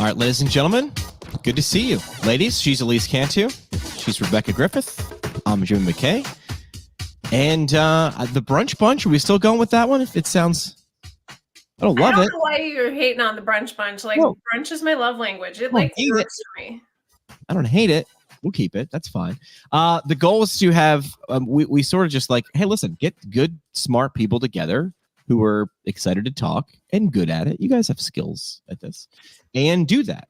All right, ladies and gentlemen, good to see you. Ladies, she's Elise Cantu. She's Rebecca Griffith. I'm Jimmy McKay. And the Brunch Bunch, are we still going with that one? If it sounds... I don't love it. I don't know why you're hating on the Brunch Bunch. Like, Whoa. brunch is my love language. It, Well, works for me. I don't hate it. We'll keep it. That's fine. The goal is to have... we sort of just like, hey, listen, get good, smart people together who are excited to talk and good at it. You guys have skills at this. And do that.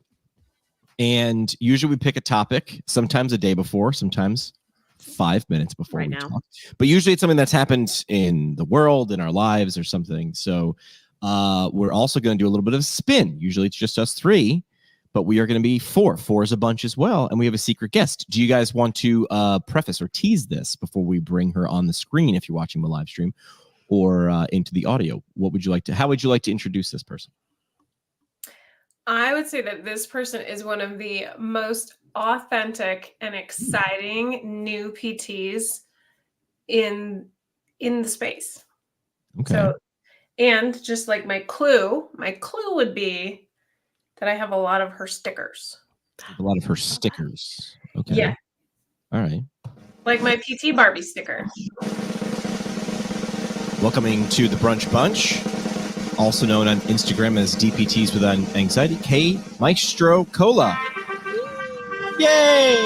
And usually we pick a topic, sometimes a day before, sometimes 5 minutes before we talk. But usually it's something that's happened in the world, in our lives or something. So we're also going to do a little bit of spin. Usually it's just us three, but we are going to be four. Four is a bunch as well. And we have a secret guest. Do you guys want to preface or tease this before we bring her on the screen if you're watching the live stream or into the audio? How would you like to introduce this person? I would say that this person is one of the most authentic and exciting new PTs in the space. Okay. So, and just like my clue would be that I have a lot of her stickers. A lot of her stickers. Okay. Yeah. All right. Like my PT Barbie sticker. Welcoming to the Brunch Bunch, also known on Instagram as DPTs with Anxiety, K Maestro Cola. Yay!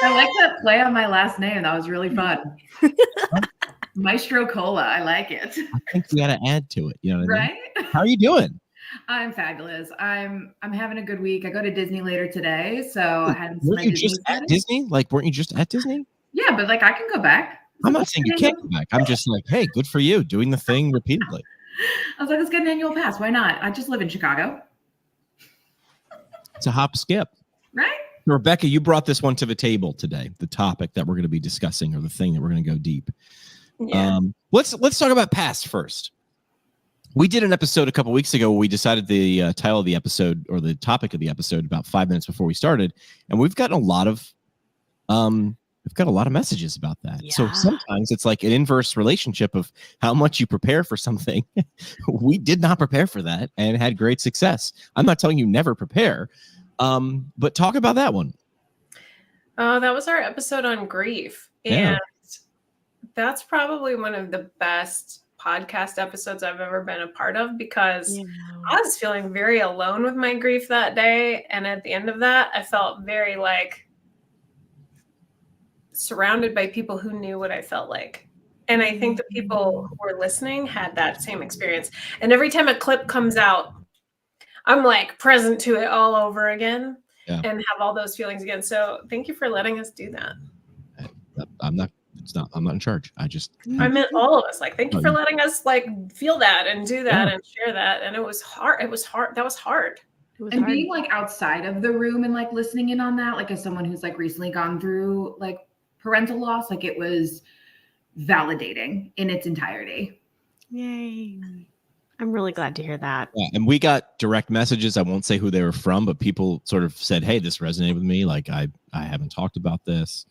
I like that play on my last name. That was really fun. Maestro Cola. I like it. I think we got to add to it. You know what I mean? Right? How are you doing? I'm fabulous. I'm having a good week. I go to Disney later today, so I had some. Weren't you just at Disney? Weren't you just at Disney? Yeah, but I can go back. I'm not saying you can't go back. I'm just like, hey, good for you, doing the thing repeatedly. I was like, let's get an annual pass. Why not? I just live in Chicago. It's a hop skip. Right? Rebecca, you brought this one to the table today, the topic that we're going to be discussing or the thing that we're going to go deep. Yeah. Let's talk about past first. We did an episode a couple weeks ago where we decided the title of the episode or the topic of the episode about 5 minutes before we started, and we've gotten a lot of messages about that. Yeah. So sometimes it's like an inverse relationship of how much you prepare for something. We did not prepare for that and had great success. I'm not telling you never prepare, but talk about that one. Oh, that was our episode on grief. Yeah. And that's probably one of the best podcast episodes I've ever been a part of because I was feeling very alone with my grief that day. And at the end of that, I felt very surrounded by people who knew what I felt like. And I think the people who were listening had that same experience. And every time a clip comes out, I'm present to it all over again and have all those feelings again. So thank you for letting us do that. I'm not in charge. I meant all of us. Thank you for letting us feel that and do that and share that. And it was hard. That was hard. And being outside of the room and listening in on that, as someone who's recently gone through parental loss, it was validating in its entirety. Yay. I'm really glad to hear that. Yeah, and we got direct messages. I won't say who they were from, but people sort of said, hey, this resonated with me. I haven't talked about this.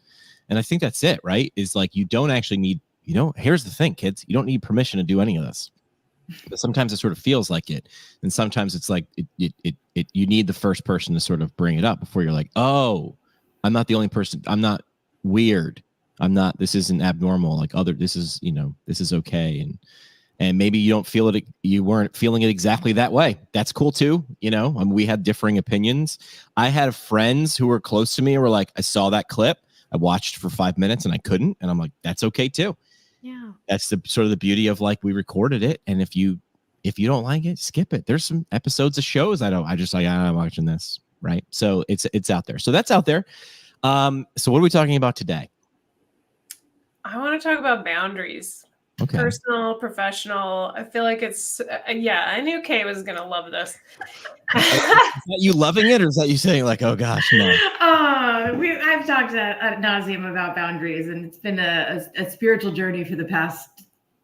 And I think that's it, right? Is you don't actually need, here's the thing, kids, you don't need permission to do any of this. But sometimes it sort of feels like it. And sometimes it's you need the first person to sort of bring it up before you're like, oh, I'm not the only person. I'm not weird. This isn't abnormal. This is okay. And maybe you don't feel it. You weren't feeling it exactly that way. That's cool too. We had differing opinions. I had friends who were close to me who were like, I saw that clip. I watched for 5 minutes and I couldn't. And I'm like, that's okay too. Yeah. That's the sort of the beauty of we recorded it. And if you don't like it, skip it. There's some episodes of shows I'm watching this. Right. So it's out there. So that's out there. So what are we talking about today? I want to talk about boundaries. Okay. Personal, professional. I feel like it's, I knew Kay was going to love this. Is that you loving it or is that you saying oh gosh, no? I've talked ad nauseum about boundaries and it's been a spiritual journey for the past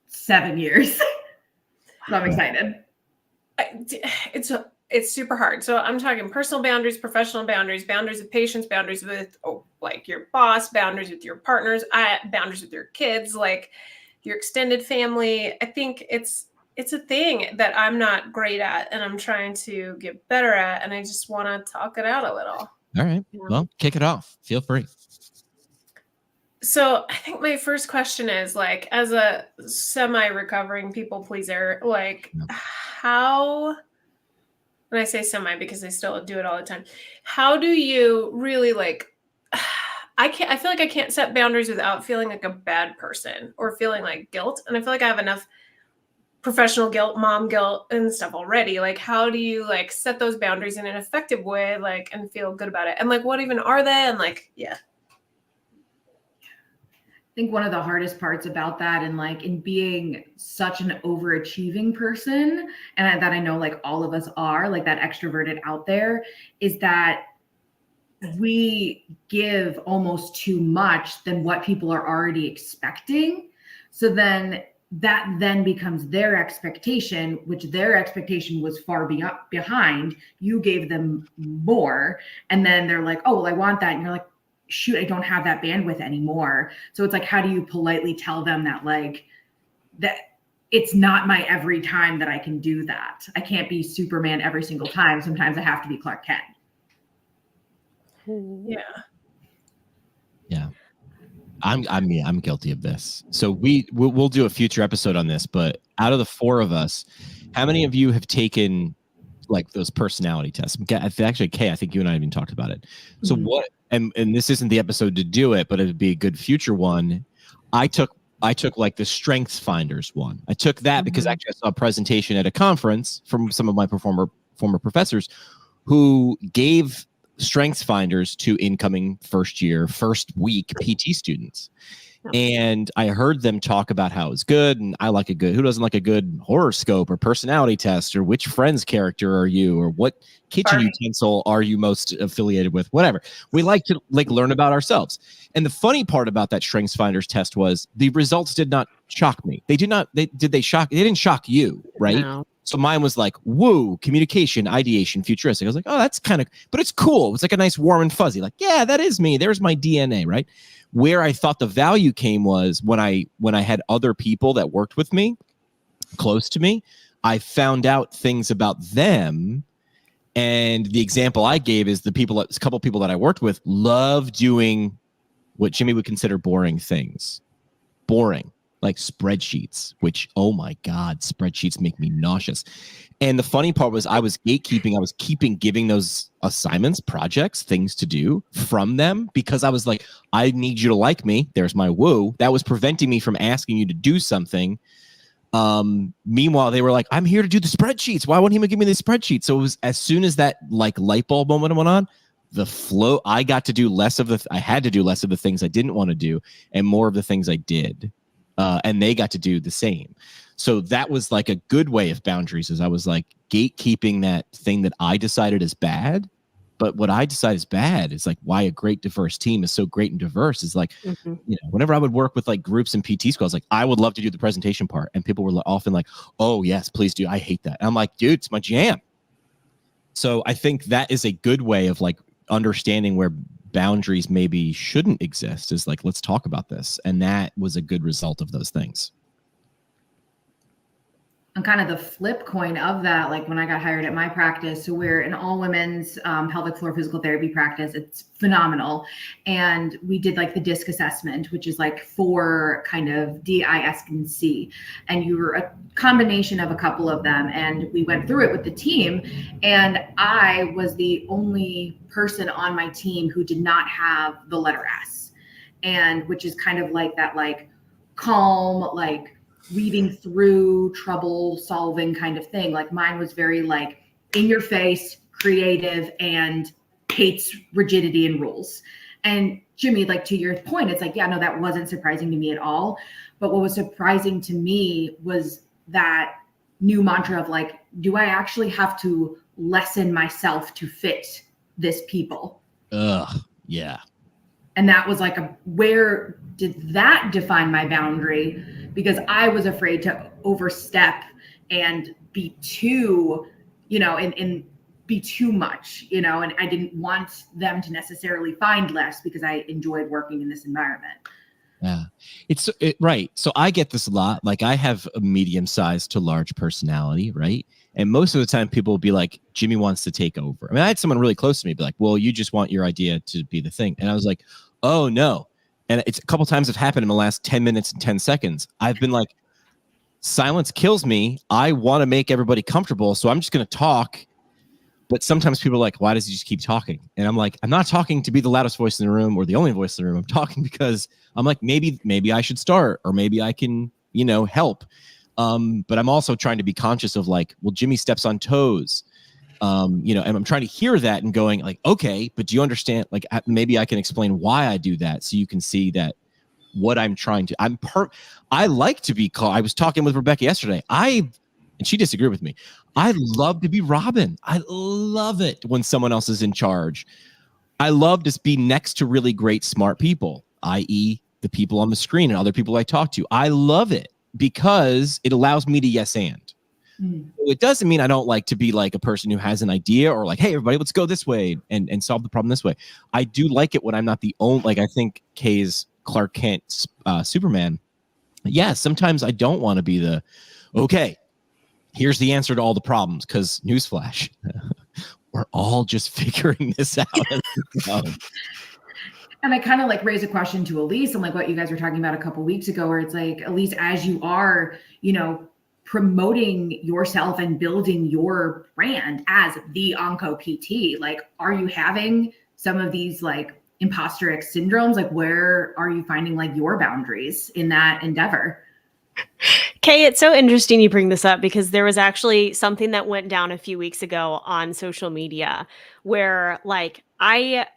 7 years. So I'm excited. It's super hard. So I'm talking personal boundaries, professional boundaries, boundaries of patience, boundaries with your boss, boundaries with your partners, boundaries with your kids, your extended family. I think it's it's a thing that I'm not great at and I'm trying to get better at, and I just want to talk it out a little. All right. Yeah. Well, kick it off. Feel free. So I think my first question is, like, as a semi-recovering people pleaser, like, Yeah. how, when I say semi because I still do it all the time, how do you really, like, I feel like I can't set boundaries without feeling like a bad person or feeling like guilt. And I feel like I have enough professional guilt, mom guilt, and stuff already. Like, how do you, like, set those boundaries in an effective way, like, and feel good about it? And, like, what even are they? And, like, yeah. I think one of the hardest parts about that, and like in being such an overachieving person, and that I know like all of us are, like that extroverted out there, is that we give almost too much than what people are already expecting. So then that then becomes their expectation, which their expectation was far behind. You gave them more, and then they're like, oh, well, I want that. And you're like, shoot, I don't have that bandwidth anymore. So it's like, how do you politely tell them that, like, that it's not my every time that I can do that. I can't be Superman every single time. Sometimes I have to be Clark Kent. Yeah. Yeah. I'm guilty of this. So we'll do a future episode on this, but out of the four of us, how many of you have taken like those personality tests? Actually, Kay, I think you and I even talked about it. So what, and this isn't the episode to do it, but it'd be a good future one. I took like the Strengths Finders one. I took that because actually I saw a presentation at a conference from some of my former professors who gave Strengths Finders to incoming first week PT students. And I heard them talk about how it's good, and I like a good, who doesn't like a good horoscope or personality test, or which Friends character are you, or what kitchen utensil are you most affiliated with, whatever. We like to like learn about ourselves. And the funny part about that Strengths Finders test was the results did not shock me. They didn't shock you, right? No. So mine was like, woo, communication, ideation, futuristic. I was like, oh, that's kind of, but it's cool. It's like a nice warm and fuzzy. Like, yeah, that is me. There's my DNA, right? Where I thought the value came was when I had other people that worked with me, close to me, I found out things about them. And the example I gave is a couple people that I worked with love doing what Jimmy would consider boring things. Boring. Like spreadsheets, which, oh my God, spreadsheets make me nauseous. And the funny part was I was gatekeeping. I was giving those assignments, projects, things to do from them because I was like, I need you to like me. There's my woo. That was preventing me from asking you to do something. Meanwhile, they were like, I'm here to do the spreadsheets. Why won't he give me the spreadsheets? So it was as soon as that like light bulb moment went on, the flow, I had to do less of the things I didn't want to do and more of the things I did. And they got to do the same. So that was like a good way of boundaries, is I was like gatekeeping that thing that I decided is bad. But what I decide is bad is like why a great diverse team is so great and diverse is like, you know, whenever I would work with like groups in PT schools, like I would love to do the presentation part. And people were often like, oh yes, please do. I hate that. And I'm like, dude, it's my jam. So I think that is a good way of like understanding where boundaries maybe shouldn't exist, is like, let's talk about this. And that was a good result of those things. And kind of the flip coin of that, like when I got hired at my practice, so we're an all women's pelvic floor physical therapy practice. It's phenomenal. And we did like the DISC assessment, which is like 4 kind of DISC. And you were a combination of a couple of them. And we went through it with the team. And I was the only person on my team who did not have the letter S. And which is kind of like that, like calm, like weaving through trouble solving kind of thing. Like mine was very like in your face, creative, and hates rigidity and rules. And Jimmy, like to your point, it's like, yeah, no, that wasn't surprising to me at all. But what was surprising to me was that new mantra of like, do I actually have to lessen myself to fit this people? Yeah. And that was like, where did that define my boundary? Because I was afraid to overstep and be too, you know, and be too much, you know, and I didn't want them to necessarily find less because I enjoyed working in this environment. Yeah, right. So I get this a lot. Like I have a medium-sized to large personality, right? And most of the time, people will be like, "Jimmy wants to take over." I mean, I had someone really close to me be like, "Well, you just want your idea to be the thing," and I was like, "Oh no!" And it's a couple times have happened in the last 10 minutes and 10 seconds. I've been like, "Silence kills me. I want to make everybody comfortable, so I'm just going to talk." But sometimes people are like, why does he just keep talking? And I'm like, I'm not talking to be the loudest voice in the room or the only voice in the room. I'm talking because I'm like, maybe I should start, or maybe I can, help. But I'm also trying to be conscious of like, well, Jimmy steps on toes. And I'm trying to hear that and going like, okay, but do you understand? Like, maybe I can explain why I do that so you can see that what I'm trying to, I like to be called. I was talking with Rebecca yesterday. And she disagreed with me. I love to be Robin. I love it when someone else is in charge. I love to be next to really great, smart people, i.e. the people on the screen and other people I talk to. I love it because it allows me to yes and. It doesn't mean I don't like to be like a person who has an idea or like, hey, everybody, let's go this way and solve the problem this way. I do like it when I'm not the only, like I think Kay's Clark Kent Superman. Yeah, sometimes I don't want to be okay, here's the answer to all the problems, because newsflash, we're all just figuring this out. And I kind of like raise a question to Elise and like what you guys were talking about a couple weeks ago, where it's like, Elise, as you are, promoting yourself and building your brand as the Onco PT, like, are you having some of these like imposter X syndromes? Like, where are you finding like your boundaries in that endeavor? Kay, it's so interesting you bring this up because there was actually something that went down a few weeks ago on social media where like I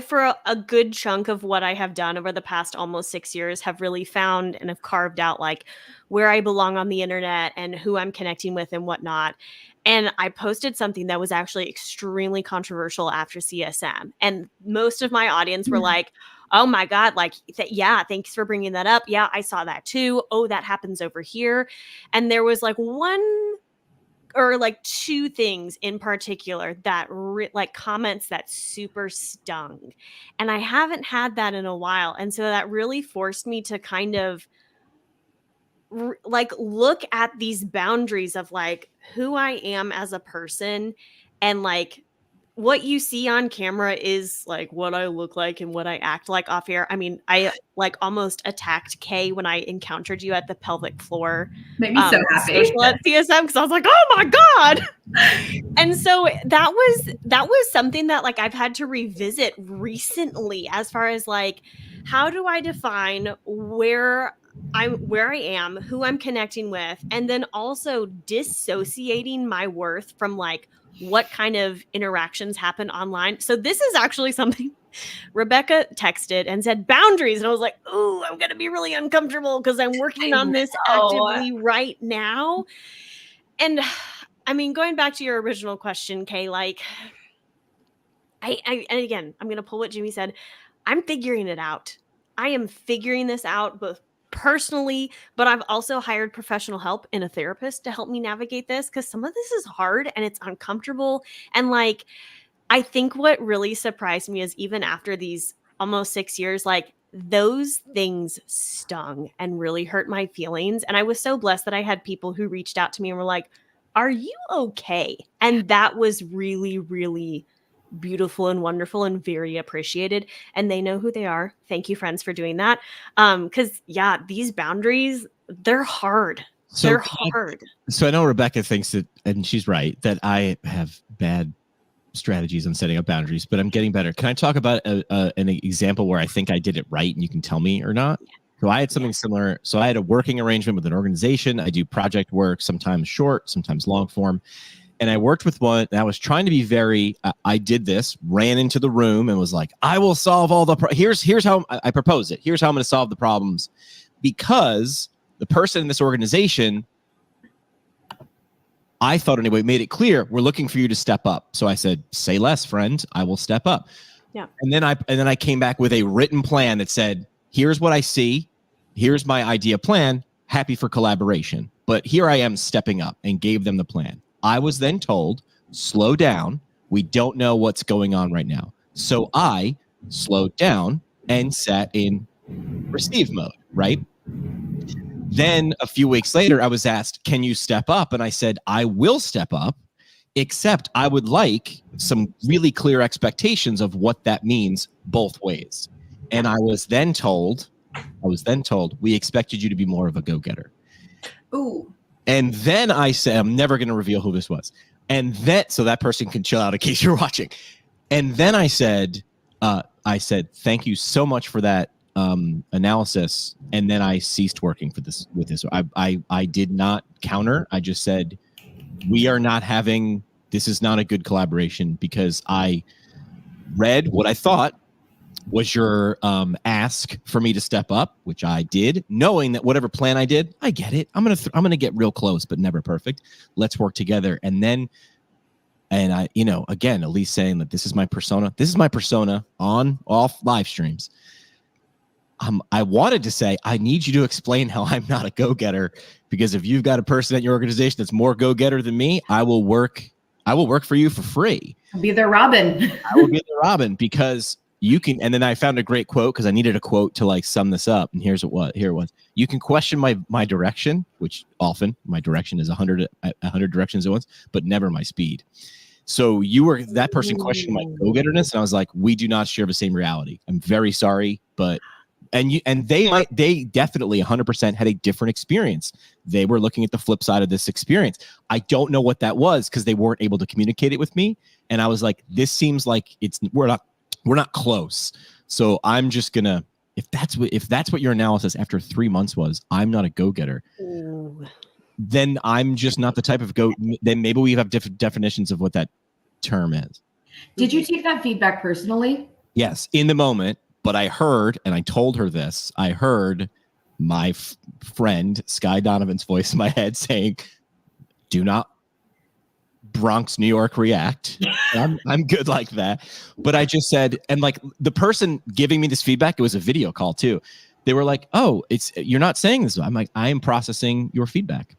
for a good chunk of what I have done over the past almost 6 years have really found and have carved out like where I belong on the internet and who I'm connecting with and whatnot. And I posted something that was actually extremely controversial after CSM. And most of my audience were like, oh my God, like, yeah, thanks for bringing that up. Yeah, I saw that too. Oh, that happens over here. And there was like one or like two things in particular that like comments that super stung. And I haven't had that in a while. And so that really forced me to kind of like look at these boundaries of like who I am as a person, and like what you see on camera is like what I look like and what I act like off air. I mean, I like almost attacked Kay when I encountered you at the pelvic floor. Made me so happy social at CSM because I was like, oh my God. And so that was something that like I've had to revisit recently as far as like, how do I define where I am, who I'm connecting with, and then also dissociating my worth from like what kind of interactions happen online. So this is actually something Rebecca texted and said boundaries. And I was like, oh, I'm going to be really uncomfortable because I'm working on this actively right now. And I mean, going back to your original question, Kay, like, and again, I'm going to pull what Jimmy said. I'm figuring it out. I am figuring this out both personally, but I've also hired professional help and a therapist to help me navigate this because some of this is hard and it's uncomfortable. And like, I think what really surprised me is even after these almost 6 years, like those things stung and really hurt my feelings. And I was so blessed that I had people who reached out to me and were like, are you okay? And that was really, really beautiful and wonderful and very appreciated. And they know who they are. Thank you, friends, for doing that. Because yeah, these boundaries, they're hard. They're hard. So I know Rebecca thinks that, and she's right, that I have bad strategies on setting up boundaries, but I'm getting better. Can I talk about an example where I think I did it right and you can tell me or not? So I had something similar. So I had a working arrangement with an organization. I do project work, sometimes short, sometimes long form. And I worked with one that was trying to be very, I did this, ran into the room and was like, I will solve all the, here's how I propose it. Here's how I'm going to solve the problems. Because the person in this organization, I thought anyway, made it clear, we're looking for you to step up. So I said, say less, friend, I will step up. Yeah. And then I came back with a written plan that said, here's what I see. Here's my idea plan. Happy for collaboration. But here I am stepping up and gave them the plan. I was then told, slow down. We don't know what's going on right now. So I slowed down and sat in receive mode, right? Then a few weeks later, I was asked, can you step up? And I said, I will step up, except I would like some really clear expectations of what that means both ways. And I was then told, we expected you to be more of a go-getter. Ooh. And then I said, I'm never going to reveal who this was. And then, so that person can chill out in case you're watching. And then I said, thank you so much for that analysis. And then I ceased working with this. I did not counter. I just said, this is not a good collaboration, because I read what I thought was your ask for me to step up, which I did, knowing that whatever plan I did, I get it. I'm gonna get real close, but never perfect. Let's work together. And I, again, Elise saying that this is my persona. This is my persona on off live streams. I wanted to say, I need you to explain how I'm not a go-getter, because if you've got a person at your organization that's more go-getter than me, I will work for you for free. I'll be their Robin. I will be the Robin, because you can. And then I found a great quote, because I needed a quote to like sum this up. And here it was. You can question my direction, which often my direction is 100 directions at once, but never my speed. So that person questioned my go-getterness, and I was like, we do not share the same reality. I'm very sorry, but they definitely 100% had a different experience. They were looking at the flip side of this experience. I don't know what that was, because they weren't able to communicate it with me. And I was like, this seems like we're not close. So I'm just gonna, if that's what your analysis after 3 months was, I'm not a go-getter. Ooh. Then I'm just not the type of go. Then maybe we have different definitions of what that term is. Did you take that feedback personally? Yes, in the moment. But I heard, and I told her this, I heard my friend Sky Donovan's voice in my head saying, do not Bronx, New York react. I'm good like that. But I just said, and like the person giving me this feedback, it was a video call too. They were like, oh, you're not saying this. I'm like, I am processing your feedback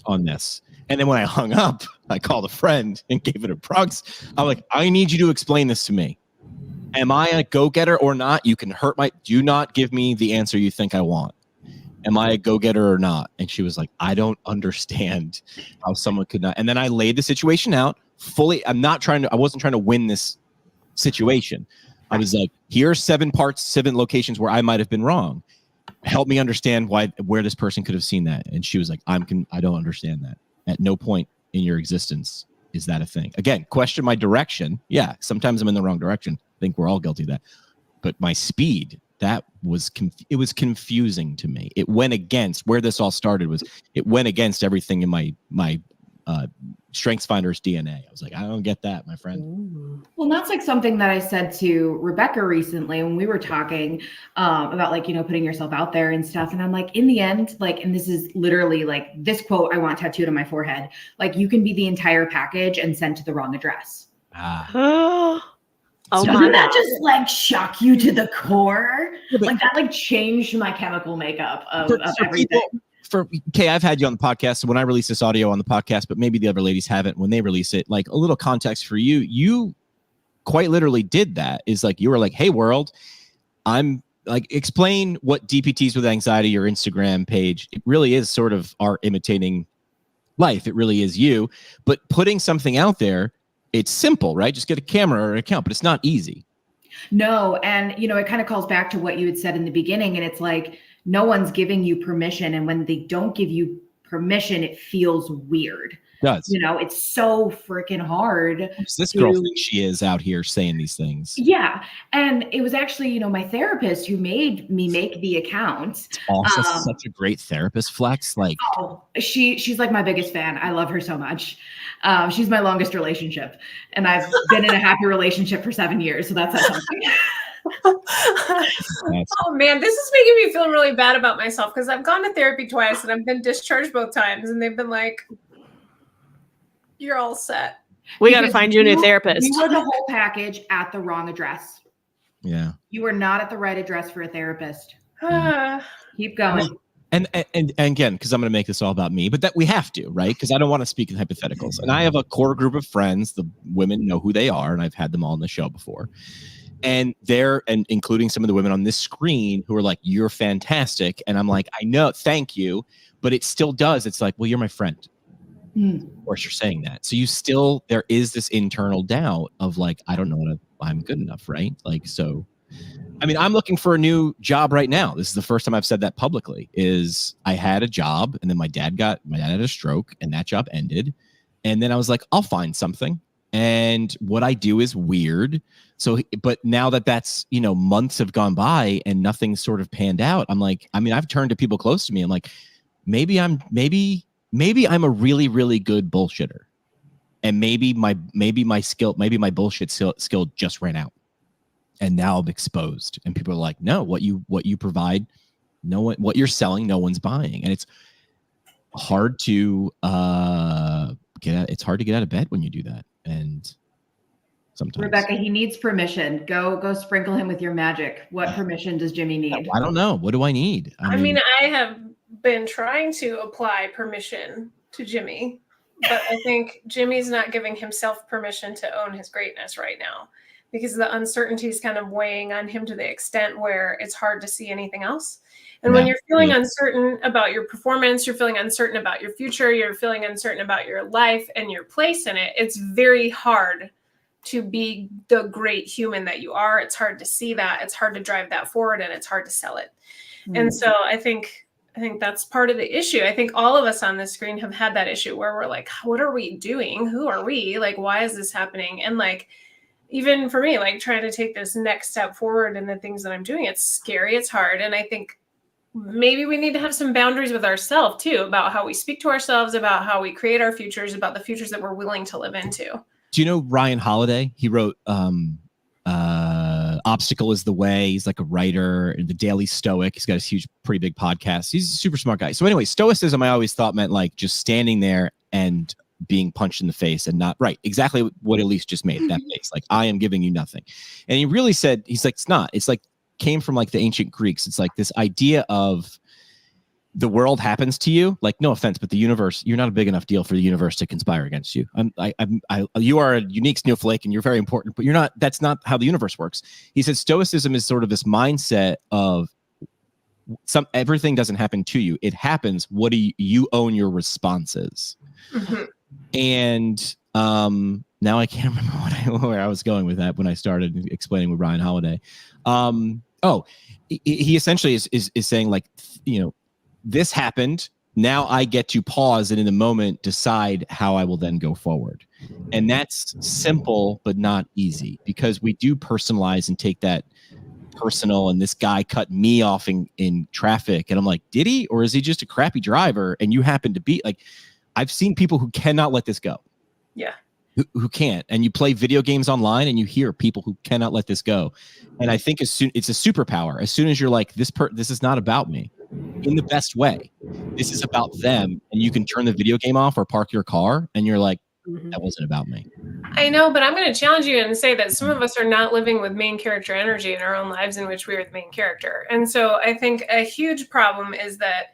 on this. And then when I hung up, I called a friend and gave it a Bronx. I'm like, I need you to explain this to me. Am I a go-getter or not? You can do not give me the answer you think I want. Am I a go-getter or not? And she was like, I don't understand how someone could not. And then I laid the situation out fully. I wasn't trying to win this situation. I was like, here's 7 locations where I might have been wrong. Help me understand where this person could have seen that. And she was like, I don't understand that. At no point in your existence is that a thing. Again, question my direction. Yeah, sometimes I'm in the wrong direction. I think we're all guilty of that. But my speed, it was confusing to me. It went against where this all started. It went against everything in my StrengthsFinder's DNA. I was like, I don't get that, my friend. Well, that's like something that I said to Rebecca recently when we were talking about like, putting yourself out there and stuff. And I'm like, in the end, like, and this is literally like this quote I want tattooed on my forehead. Like, you can be the entire package and sent to the wrong address. Oh so my did that God. just like shock you to the core? Like that like changed my chemical makeup of everything. I've had you on the podcast. So when I release this audio on the podcast, but maybe the other ladies haven't, when they release it, like a little context for you quite literally did that. Is like, you were like, hey world, I'm like, explain what DPTs with Anxiety, your Instagram page. It really is sort of our imitating life. It really is you, but putting something out there, it's simple, right? Just get a camera or an account, but it's not easy. No. And, it kind of calls back to what you had said in the beginning. And it's like, no one's giving you permission. And when they don't give you permission, it feels weird. It does. It's so freaking hard. This girl thinks she is out here saying these things. Yeah. And it was actually, my therapist who made me make the account. It's also such a great therapist, Flex. Like, she's like my biggest fan. I love her so much. She's my longest relationship, and I've been in a happy relationship for 7 years. So that's something. Oh man, this is making me feel really bad about myself, because I've gone to therapy twice and I've been discharged both times, and they've been like, you're all set. We got to find you a new therapist. You were the whole package at the wrong address. Yeah. You were not at the right address for a therapist. Yeah. Keep going. And again, because I'm going to make this all about me, but that we have to, right? Because I don't want to speak in hypotheticals. And I have a core group of friends. The women know who they are, and I've had them all on the show before. And including some of the women on this screen who are like, you're fantastic. And I'm like, I know, thank you. But it still does. It's like, well, you're my friend. Of course you're saying that. So there is this internal doubt of like, I don't know if I'm good enough, right? Like, so, I mean, I'm looking for a new job right now. This is the first time I've said that publicly, is I had a job and then my dad had a stroke and that job ended. And then I was like, I'll find something. And what I do is weird. So, but now that's, months have gone by and nothing's sort of panned out. I'm like, I mean, I've turned to people close to me. I'm like, maybe I'm a really, really good bullshitter. And maybe my bullshit skill just ran out. And now I'm exposed. And people are like, no, what you provide, what you're selling, no one's buying. And it's hard to it's hard to get out of bed when you do that. And sometimes, Rebecca, he needs permission. Go sprinkle him with your magic. What permission does Jimmy need? I don't know. What do I need? I mean, I have been trying to apply permission to Jimmy, but I think Jimmy's not giving himself permission to own his greatness right now, because the uncertainty is kind of weighing on him to the extent where it's hard to see anything else. And when you're feeling uncertain about your performance, you're feeling uncertain about your future, you're feeling uncertain about your life and your place in it, it's very hard to be the great human that you are. It's hard to see that. It's hard to drive that forward, and it's hard to sell it. And so I think that's part of the issue. I think all of us on this screen have had that issue where we're like, what are we doing? Who are we? Like, why is this happening? And like, even for me, like trying to take this next step forward in the things that I'm doing, it's scary, it's hard. And I think maybe we need to have some boundaries with ourselves too, about how we speak to ourselves, about how we create our futures, about the futures that we're willing to live into. Do you know Ryan Holiday? He wrote Obstacle is the Way. He's like a writer in the Daily Stoic. He's got a pretty big podcast. He's a super smart guy. So anyway, stoicism I always thought meant like just standing there and being punched in the face and not right. Exactly what Elise just made, that face. Like, I am giving you nothing. And he really said, he's like, it's not. It's like came from like the ancient Greeks. It's like this idea of the world happens to you, like, no offense, but the universe, you're not a big enough deal for the universe to conspire against you. You are a unique snowflake and you're very important, but that's not how the universe works. He said stoicism is sort of this mindset of everything doesn't happen to you. It happens. What do you own your responses? Mm-hmm. And now I can't remember where I was going with that when I started explaining with Ryan Holiday. He essentially is saying like, this happened. Now I get to pause and in the moment decide how I will then go forward. And that's simple, but not easy, because we do personalize and take that personal. And this guy cut me off in traffic. And I'm like, did he? Or is he just a crappy driver? And you happen to be like, I've seen people who cannot let this go. Yeah. Who can't. And you play video games online and you hear people who cannot let this go. And I think it's a superpower. As soon as you're like, this is not about me in the best way. This is about them. And you can turn the video game off or park your car and you're like, that wasn't about me. I know, but I'm going to challenge you and say that some of us are not living with main character energy in our own lives in which we are the main character. And so I think a huge problem is that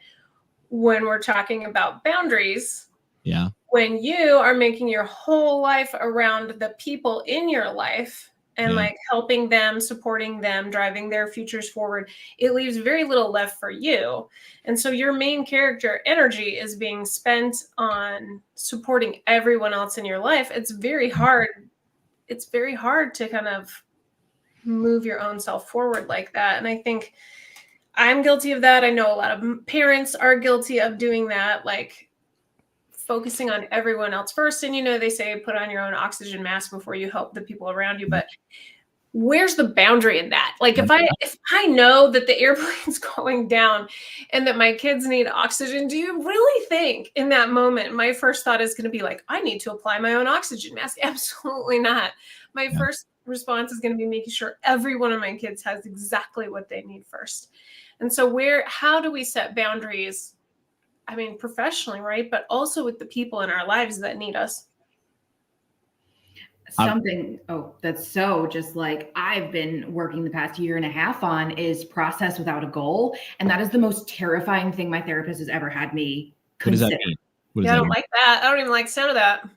when we're talking about boundaries, yeah, when you are making your whole life around the people in your life and like helping them, supporting them, driving their futures forward, it leaves very little left for you. And so your main character energy is being spent on supporting everyone else in your life. It's very hard. It's very hard to kind of move your own self forward like that. And I think I'm guilty of that. I know a lot of parents are guilty of doing that, like focusing on everyone else first. And, they say, put on your own oxygen mask before you help the people around you. But where's the boundary in that? Like, if I know that the airplane's going down and that my kids need oxygen, do you really think in that moment, my first thought is going to be like, I need to apply my own oxygen mask? Absolutely not. My first response is going to be making sure every one of my kids has exactly what they need first. And so how do we set boundaries? I mean, professionally, right? But also with the people in our lives that need us. Something, that's so just like I've been working the past year and a half on is process without a goal. And that is the most terrifying thing my therapist has ever had me consider. What does that mean? I don't like that. I don't even like the sound of that.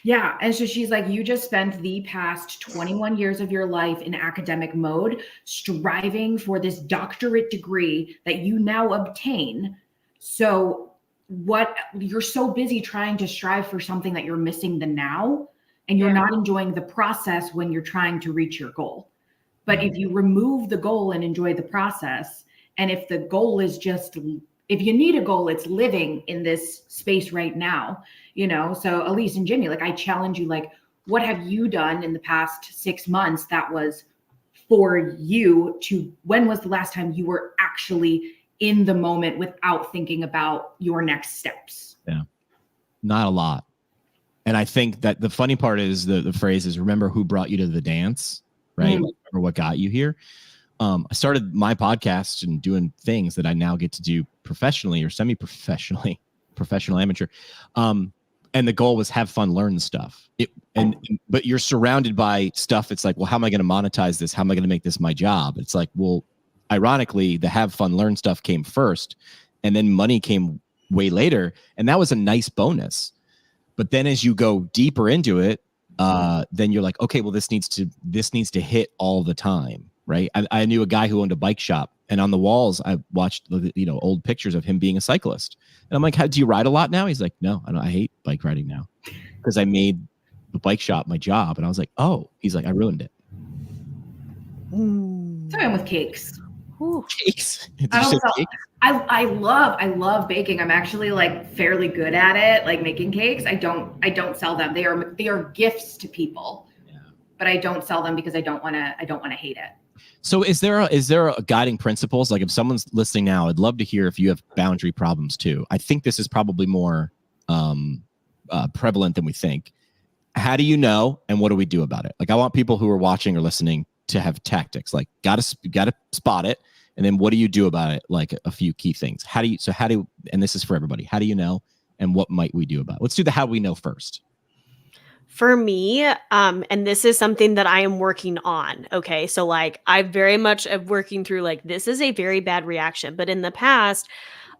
Yeah. And so she's like, you just spent the past 21 years of your life in academic mode, striving for this doctorate degree that you now obtain. So what you're so busy trying to strive for something that you're missing the now, and you're Yeah. not enjoying the process when you're trying to reach your goal. But if you remove the goal and enjoy the process, and if the goal is just, if you need a goal, it's living in this space right now, you know? So Elise and Jimmy, like I challenge you, like, what have you done in the past 6 months that was for you to, when was the last time you were actually in the moment without thinking about your next steps? Yeah. Not a lot. And I think that the funny part is the phrase is, remember who brought you to the dance, right? Like, remember what got you here. I started my podcast and doing things that I now get to do professionally or semi-professionally, professional amateur. And the goal was have fun, learn stuff. But you're surrounded by stuff. It's like, well, how am I going to monetize this? How am I going to make this my job? It's like, well, ironically, the have fun, learn stuff came first, and then money came way later. And that was a nice bonus. But then as you go deeper into it, then you're like, okay, well, this needs to hit all the time, right? I knew a guy who owned a bike shop, and on the walls, I watched old pictures of him being a cyclist. And I'm like, do you ride a lot now? He's like, no, I hate bike riding now because I made the bike shop my job. And I was like, oh, he's like, I ruined it. So I'm with cakes. Ooh. Cakes. Did you say cakes? I love baking. I'm actually like fairly good at it, like making cakes. I don't sell them. They are gifts to people, but I don't sell them because I don't want to hate it. So is there a guiding principles? Like if someone's listening now, I'd love to hear if you have boundary problems too. I think this is probably more prevalent than we think. How do you know, and what do we do about it? Like I want people who are watching or listening to have tactics. Like gotta spot it. And then what do you do about it? Like a few key things. How do you, and this is for everybody, how do you know, and what might we do about it? Let's do the how we know first. For me, and this is something that I am working on. Okay. So like I very much am working through like, this is a very bad reaction. But in the past,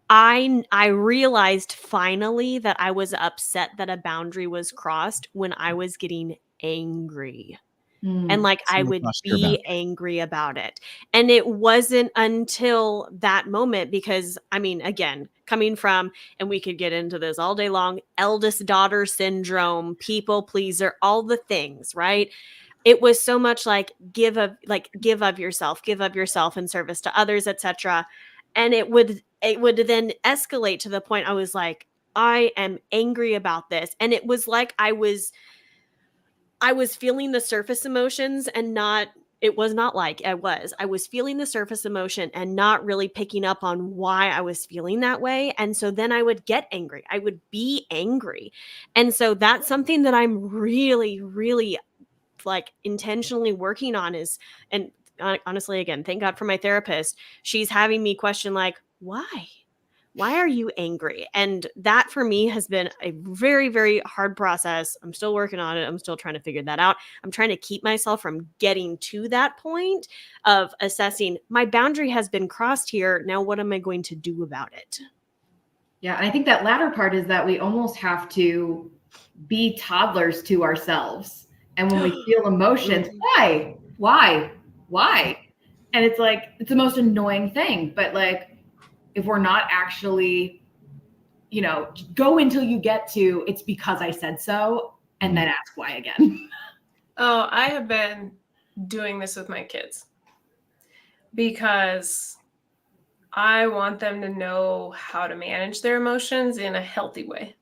I realized finally that I was upset that a boundary was crossed when I was getting angry. And like I would be angry about it. And it wasn't until that moment, because I mean, again, coming from, and we could get into this all day long, eldest daughter syndrome, people pleaser, all the things, right? It was so much like give of yourself in service to others, etc. And it would then escalate to the point I was like, I am angry about this. And it was like I was feeling the surface emotions and I was feeling the surface emotion and not really picking up on why I was feeling that way. And so then I would get angry. I would be angry. And so that's something that I'm really, really like intentionally working on and honestly, again, thank God for my therapist. She's having me question like, why are you angry? And that for me has been a very, very hard process. I'm still working on it. I'm still trying to figure that out. I'm trying to keep myself from getting to that point of assessing my boundary has been crossed here. Now, what am I going to do about it? Yeah. And I think that latter part is that we almost have to be toddlers to ourselves. And when we feel emotions, why? And it's like, it's the most annoying thing. But like, if we're not actually, go until you get to, it's because I said so, and then ask why again. Oh, I have been doing this with my kids because I want them to know how to manage their emotions in a healthy way.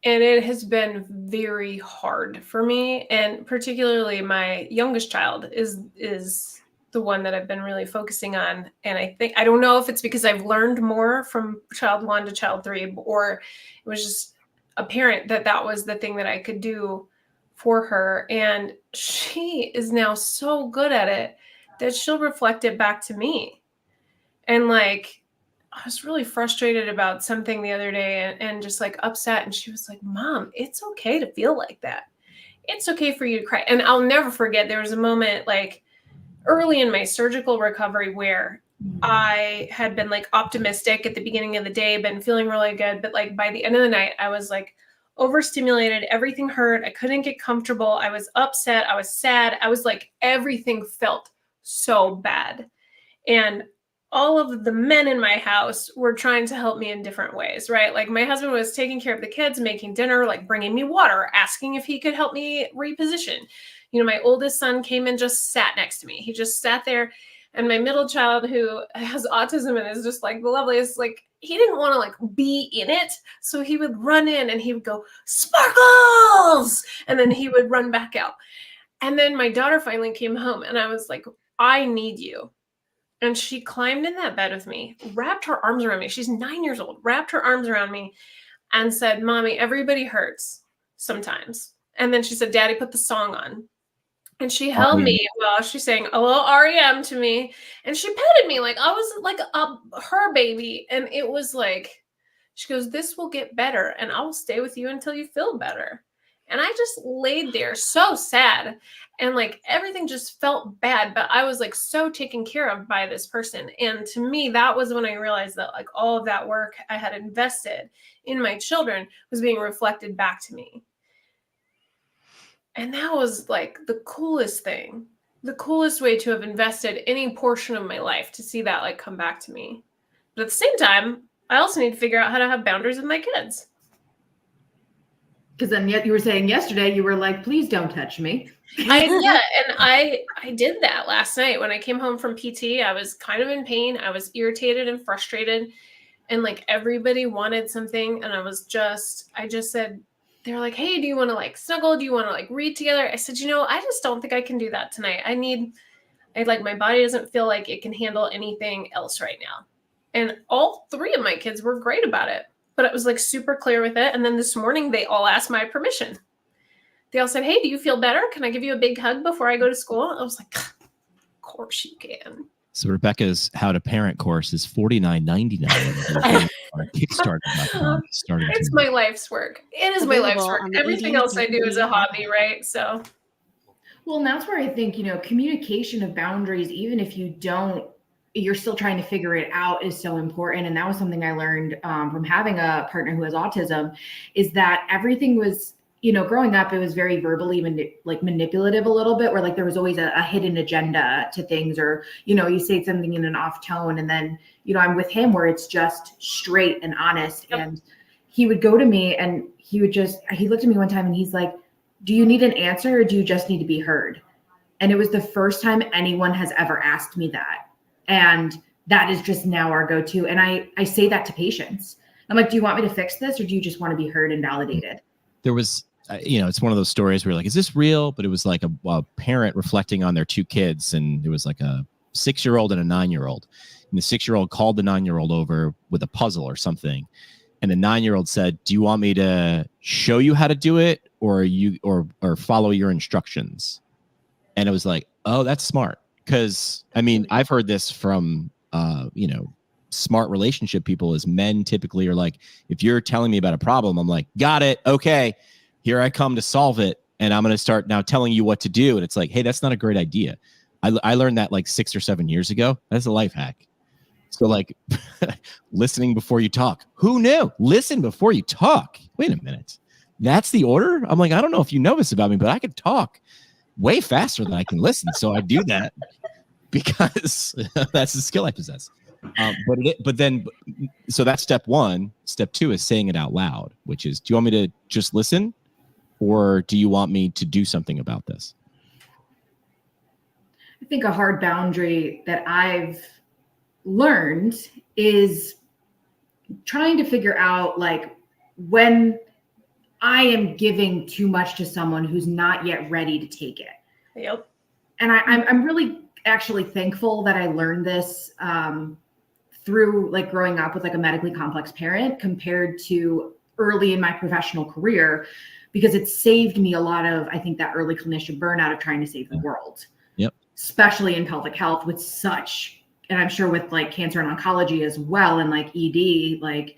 And it has been very hard for me. And particularly my youngest child is the one that I've been really focusing on. And I don't know if it's because I've learned more from child 1 to child 3, or it was just apparent that was the thing that I could do for her. And she is now so good at it that she'll reflect it back to me. And like, I was really frustrated about something the other day and just like upset. And she was like, Mom, it's okay to feel like that. It's okay for you to cry. And I'll never forget, there was a moment like early in my surgical recovery where I had been like optimistic at the beginning of the day, been feeling really good. But like by the end of the night, I was like, overstimulated. Everything hurt. I couldn't get comfortable. I was upset. I was sad. I was like, everything felt so bad. And all of the men in my house were trying to help me in different ways, right? Like my husband was taking care of the kids, making dinner, like bringing me water, asking if he could help me reposition. You know, my oldest son came and just sat next to me. He just sat there. And my middle child, who has autism and is just like the loveliest, like he didn't want to like be in it. So he would run in and he would go, "Sparkles!" And then he would run back out. And then my daughter finally came home and I was like, "I need you." And she climbed in that bed with me, wrapped her arms around me. She's 9 years old, wrapped her arms around me and said, "Mommy, everybody hurts sometimes." And then she said, "Daddy, put the song on." And she held me while she sang a little REM to me. And she petted me like I was like her baby. And it was like, she goes, "This will get better and I will stay with you until you feel better." And I just laid there so sad and like everything just felt bad, but I was like so taken care of by this person. And to me, that was when I realized that like all of that work I had invested in my children was being reflected back to me. And that was like the coolest thing, the coolest way to have invested any portion of my life to see that like come back to me. But at the same time, I also need to figure out how to have boundaries with my kids. Because then yet you were saying yesterday, you were like, "Please don't touch me." I did that last night when I came home from PT. I was kind of in pain. I was irritated and frustrated. And like everybody wanted something. And I just said, they were like, "Hey, do you want to like snuggle? Do you want to like read together?" I said, I just don't think I can do that tonight. My body doesn't feel like it can handle anything else right now. And all three of my kids were great about it, but it was like super clear with it. And then this morning they all asked my permission. They all said, "Hey, do you feel better? Can I give you a big hug before I go to school?" I was like, "Of course you can." So Rebecca's How to Parent course is $49.99 on Kickstarter.com. It's my life's work. It is my life's work. Everything else I do is a hobby, right? So, Well, and that's where I think, communication of boundaries, even if you're still trying to figure it out, is so important. And that was something I learned from having a partner who has autism, is that everything was, growing up, it was very verbally manipulative a little bit, where like there was always a hidden agenda to things, or, you say something in an off tone. And then, I'm with him where it's just straight and honest. Yep. And he would go to me and he looked at me one time and he's like, "Do you need an answer or do you just need to be heard?" And it was the first time anyone has ever asked me that. And that is just now our go-to. And I say that to patients. I'm like, "Do you want me to fix this or do you just want to be heard and validated?" There was, it's one of those stories where like, is this real? But it was like a parent reflecting on their two kids. And it was like a 6-year-old and a 9-year-old. And the 6-year-old called the 9-year-old over with a puzzle or something. And the 9-year-old said, "Do you want me to show you how to do it or follow your instructions?" And it was like, oh, that's smart. Because I've heard this from, smart relationship people, is men typically are like, if you're telling me about a problem, I'm like, got it. Okay, here I come to solve it. And I'm going to start now telling you what to do. And it's like, hey, that's not a great idea. I learned that like 6 or 7 years ago. That's a life hack. So like listening before you talk. Who knew? Listen before you talk. Wait a minute. That's the order? I'm like, I don't know if you know this about me, but I can talk way faster than I can listen. So I do that because that's the skill I possess. So that's step one. Step two is saying it out loud, which is, do you want me to just listen or do you want me to do something about this? I think a hard boundary that I've learned is trying to figure out like when I am giving too much to someone who's not yet ready to take it. Yep. And I'm really actually thankful that I learned this through like growing up with like a medically complex parent compared to early in my professional career, because it saved me a lot of, I think, that early clinician burnout of trying to save the world. Yep. Especially in pelvic health with such, and I'm sure with like cancer and oncology as well, and like ED, like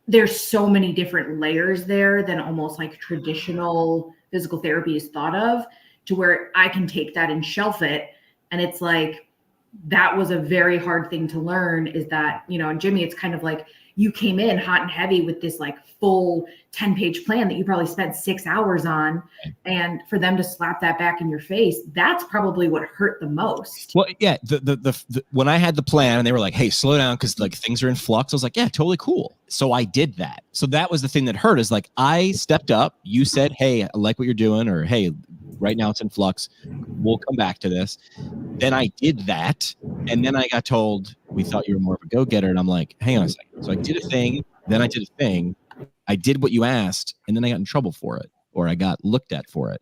there's so many different layers there than almost like traditional physical therapy is thought of, to where I can take that and shelf it. And it's like, that was a very hard thing to learn, is that, and Jimmy, it's kind of like, you came in hot and heavy with this like full 10-page plan that you probably spent 6 hours on. And for them to slap that back in your face, that's probably what hurt the most. Well, yeah, the when I had the plan and they were like, hey, slow down because like things are in flux, I was like, yeah, totally cool. So I did that. So that was the thing that hurt, is like I stepped up. You said, hey, I like what you're doing, or hey, right now it's in flux. We'll come back to this. Then I did that. And then I got told, we thought you were more of a go-getter. And I'm like, hang on a second. So I did a thing. Then I did a thing. I did what you asked. And then I got in trouble for it, or I got looked at for it.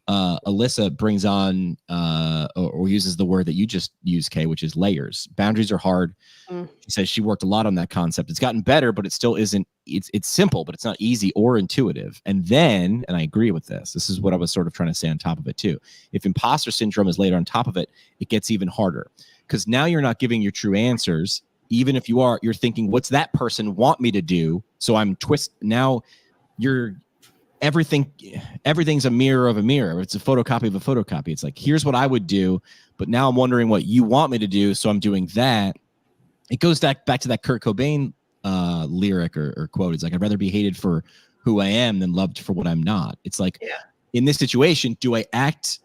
Alyssa brings on or uses the word that you just used, Kay, which is layers. Boundaries are hard. She says she worked a lot on that concept. It's gotten better, but it still isn't. It's simple, but it's not easy or intuitive. And then, and I agree with this. This is what I was sort of trying to say on top of it too. If imposter syndrome is laid on top of it, it gets even harder, because now you're not giving your true answers. Even if you are, you're thinking, what's that person want me to do? So I'm now you're. Everything's a mirror of a mirror. It's a photocopy of a photocopy. It's like, here's what I would do, but now I'm wondering what you want me to do, so I'm doing that. It goes back to that Kurt Cobain lyric or quote. It's like, I'd rather be hated for who I am than loved for what I'm not. It's like, in this situation, do I act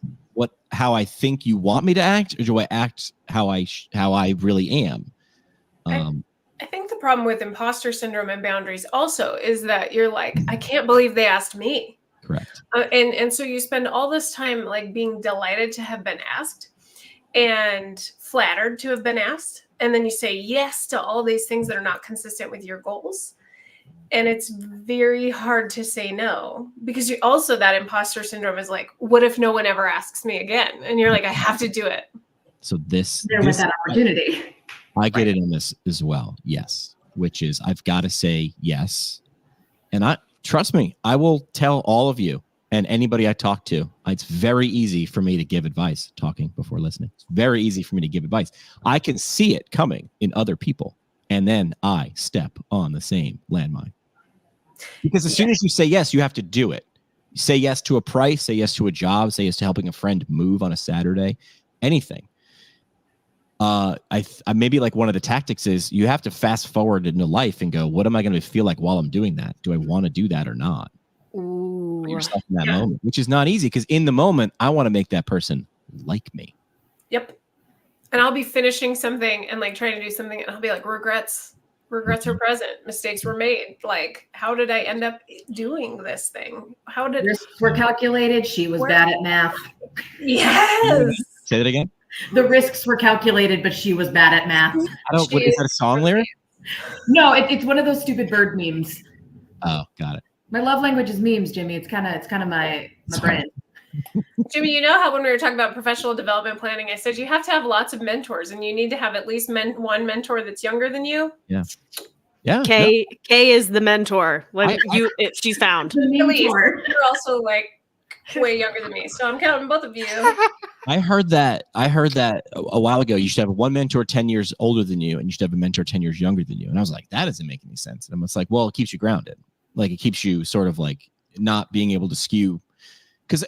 how I think you want me to act, or do I act how I really am? I think the problem with imposter syndrome and boundaries also is that you're like, I can't believe they asked me. Correct. And so you spend all this time like being delighted to have been asked and flattered to have been asked. And then you say yes to all these things that are not consistent with your goals. And it's very hard to say no, because you also, that imposter syndrome is like, what if no one ever asks me again? And you're like, I have to do it. So this that opportunity. I get it on this as well. Yes. Which is, I've got to say yes. And trust me, I will tell all of you and anybody I talk to, it's very easy for me to give advice, talking before listening. It's very easy for me to give advice. I can see it coming in other people, and then I step on the same landmine. Because as soon as you say yes, you have to do it. You say yes to a price, say yes to a job, say yes to helping a friend move on a Saturday, anything. I maybe like one of the tactics is you have to fast forward into life and go, what am I going to feel like while I'm doing that? Do I want to do that or not? Ooh. Put yourself in that moment, which is not easy, because in the moment, I want to make that person like me. Yep. And I'll be finishing something and like trying to do something, and I'll be like, regrets are present. Mistakes were made. Like, how did I end up doing this thing? How did risks were calculated? She was bad at math. Yes. Say that again. The risks were calculated, but she was bad at math. Is that a song lyric? No, it's one of those stupid bird memes. Oh, got it. My love language is memes, Jimmy. It's kind of my brain. Jimmy, you know how when we were talking about professional development planning, I said you have to have lots of mentors, and you need to have at least one mentor that's younger than you. Yeah. Yeah. Kay is the mentor. She's found. At least you're also like way younger than me, so I'm counting both of you. I heard that a while ago. You should have one mentor 10 years older than you, and you should have a mentor 10 years younger than you. And I was like, that doesn't make any sense. And I'm just like, well, it keeps you grounded. Like, it keeps you sort of like not being able to skew, because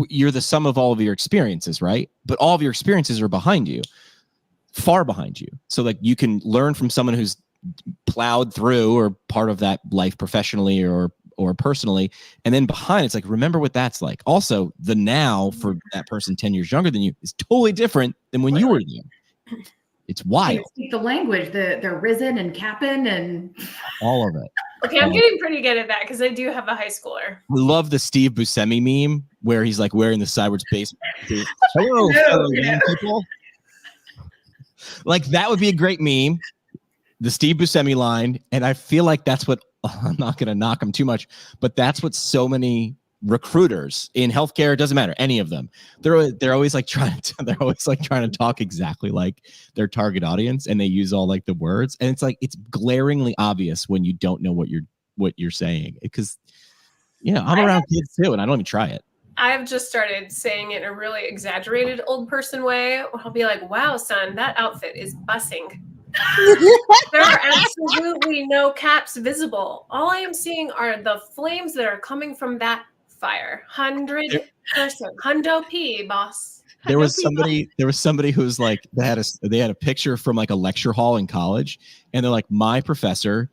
you're the sum of all of your experiences, right? But all of your experiences are behind you, far behind you. So like you can learn from someone who's plowed through or part of that life professionally or personally, and then behind it's like, remember what that's like. Also, the now for that person 10 years younger than you is totally different than when you were there. It's wild. Speak the language. They're risen and capping and all of it. Okay, I'm getting pretty good at that because I do have a high schooler. I love the Steve Buscemi meme where he's like wearing the Cyber's base. Hello, fellow young people. Like, that would be a great meme. The Steve Buscemi line, and I feel like that's what, I'm not going to knock them too much, but that's what so many recruiters in healthcare, it doesn't matter, any of them, they're always like trying to talk exactly like their target audience, and they use all like the words, and it's like, it's glaringly obvious when you don't know what you're saying, because I'm around kids too, and I don't even try it. I've just started saying it in a really exaggerated old person way. I'll be like, wow, son, that outfit is bussing. There are absolutely no caps visible. All I am seeing are the flames that are coming from that fire. 100%. Hundo P, boss. There was people- somebody who was like, they had a picture from like a lecture hall in college, and they're like, my professor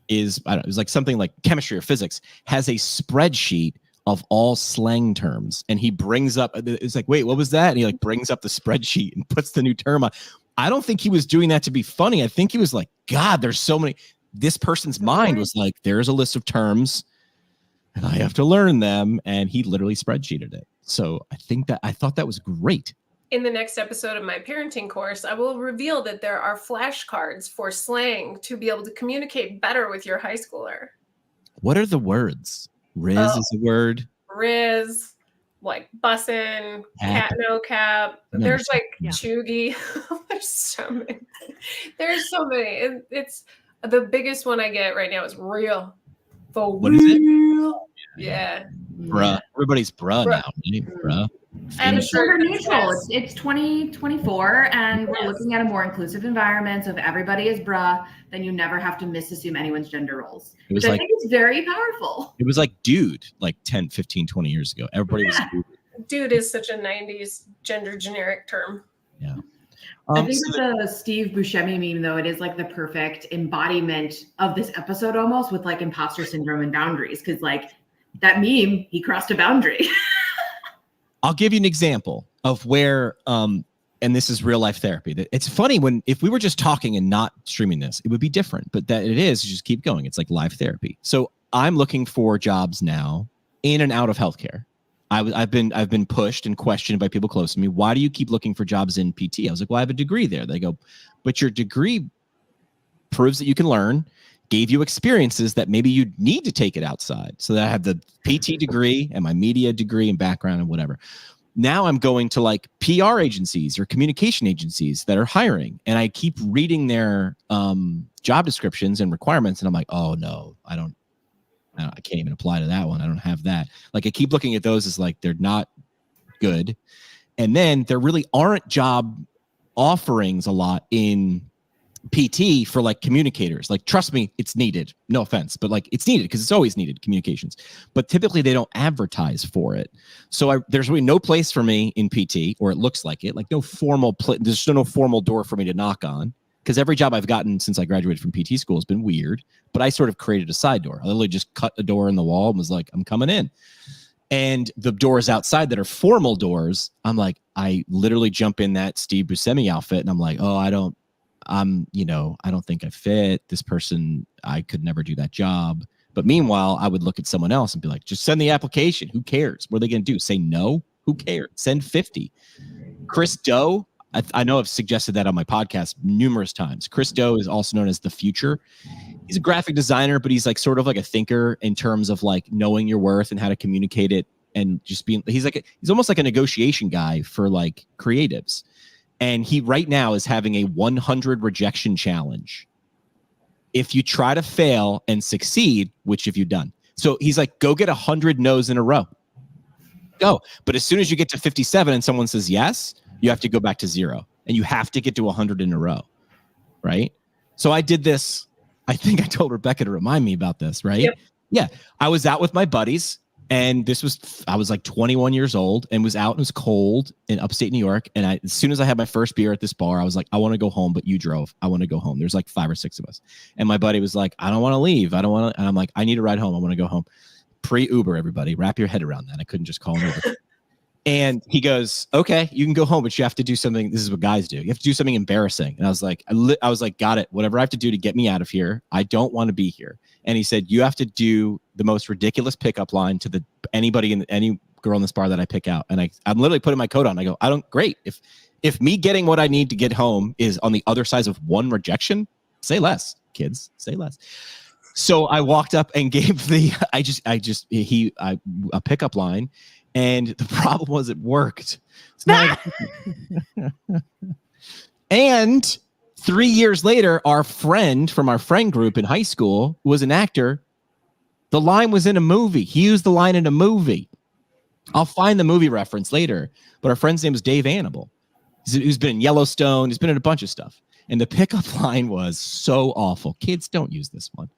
is, I don't know, it was like something like chemistry or physics, has a spreadsheet of all slang terms, and he brings up, it's like, wait, what was that? And he like brings up the spreadsheet and puts the new term on. I don't think he was doing that to be funny. I think he was like, God, there's so many. This person's mind was like, there's a list of terms and I have to learn them. And he literally spreadsheeted it. So I thought that was great. In the next episode of my parenting course, I will reveal that there are flashcards for slang to be able to communicate better with your high schooler. What are the words? Riz is a word. Riz, like bussin', Cap. cat no cap. No. There's like Yeah. chuggy. There's so many. There's so many. It's the biggest one I get right now is real. For What is it? real. Yeah. Bruh. Everybody's bruh Bruh. now. Right? Bruh. And It's gender that neutral. says- It's 2024, and we're Yes. looking at a more inclusive environment. So if everybody is bruh, then you never have to misassume anyone's gender roles. It was Which I like, think is very powerful. it was like dude, like 10, 15, 20 years ago. Everybody was dude. Dude is such a 90s gender generic term. I think so with the Steve Buscemi meme, though, it is like the perfect embodiment of this episode almost, with like imposter syndrome and boundaries. Because like that meme, he crossed a boundary. I'll give you an example of where, and this is real life therapy. That it's funny if we were just talking and not streaming this, it would be different. But that it is, you just keep going. It's like live therapy. So I'm looking for jobs now in and out of healthcare. I've been pushed and questioned by people close to me. Why do you keep looking for jobs in PT? I was like, well, I have a degree there. They go, but your degree proves that you can learn, gave you experiences that maybe you need to take it outside. So that I have the PT degree and my media degree and background and whatever. Now I'm going to like PR agencies or communication agencies that are hiring, and I keep reading their job descriptions and requirements, and I'm like, oh no, I can't even apply to that one. I don't have that. Like I keep looking at those as like they're not good. And then there really aren't job offerings a lot in PT for like communicators. Like trust me, it's needed. No offense, but like it's needed because it's always needed, communications. But typically they don't advertise for it. So there's really no place for me in PT, or it looks like it. Like no formal there's no formal door for me to knock on. Because every job I've gotten since I graduated from PT school has been weird, but I sort of created a side door. I literally just cut a door in the wall and was like, I'm coming in. And the doors outside that are formal doors, I'm like, I literally jump in that Steve Buscemi outfit and I'm like, oh, I don't think I fit. This person, I could never do that job. But meanwhile, I would look at someone else and be like, just send the application. Who cares? What are they going to do? Say no? Who cares? Send 50. Chris Do, I know I've suggested that on my podcast numerous times. Chris Do is also known as The Future. He's a graphic designer, but he's like sort of like a thinker in terms of like knowing your worth and how to communicate it, and just being, he's almost like a negotiation guy for like creatives. And he right now is having a 100 rejection challenge. If you try to fail and succeed, which have you done? So he's like, go get 100 no's in a row. Go. But as soon as you get to 57 and someone says yes, you have to go back to 0, and you have to get to 100 in a row, right? So I did this. I think I told Rebecca to remind me about this, right? Yep. Yeah. I was out with my buddies, and I was like 21 years old and was out, and it was cold in upstate New York. And as soon as I had my first beer at this bar, I was like, I want to go home, but you drove. I want to go home. There's like 5 or 6 of us. And my buddy was like, I don't want to leave. I don't want to. And I'm like, I need a ride home. I want to go home. Pre-Uber, everybody. Wrap your head around that. I couldn't just call an Uber. And he goes, okay, you can go home, but you have to do something. This is what guys do. You have to do something embarrassing. And I was like, got it. Whatever I have to do to get me out of here. I don't want to be here. And he said, you have to do the most ridiculous pickup line to any girl in this bar that I pick out. And I'm literally putting my coat on. I go, great. If me getting what I need to get home is on the other side of one rejection, say less, kids, say less. So I walked up and gave a pickup line. And the problem was it worked. And 3 years later, our friend from our friend group in high school was an actor. The line was in a movie. He used the line in a movie. I'll find the movie reference later. But our friend's name is Dave Annable. Who's been in Yellowstone. He's been in a bunch of stuff. And the pickup line was so awful. Kids, don't use this one.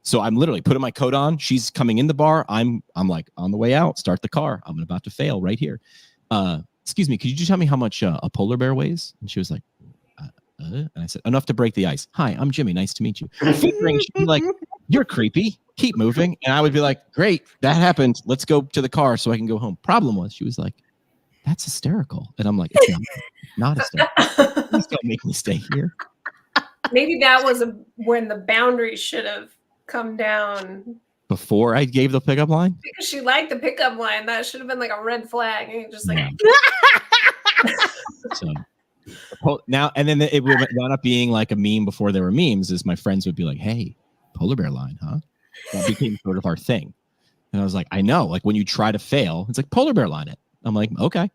So I'm literally putting my coat on. She's coming in the bar. I'm like on the way out. Start the car. I'm about to fail right here. excuse me, could you just tell me how much a polar bear weighs? And she was like, and I said, enough to break the ice. Hi, I'm Jimmy. Nice to meet you. Figuring she'd be like, you're creepy. Keep moving. And I would be like, great, that happened. Let's go to the car so I can go home. Problem was, she was like, that's hysterical. And I'm like, it's not hysterical. Please don't make me stay here. Maybe that was when the boundaries should have come down. Before I gave the pickup line? Because she liked the pickup line. That should have been like a red flag. And you're just like, So now, and then it would wound up being like a meme before there were memes, is my friends would be like, hey, polar bear line, huh? That became sort of our thing. And I was like, I know, like when you try to fail, it's like polar bear line it. I'm like, okay.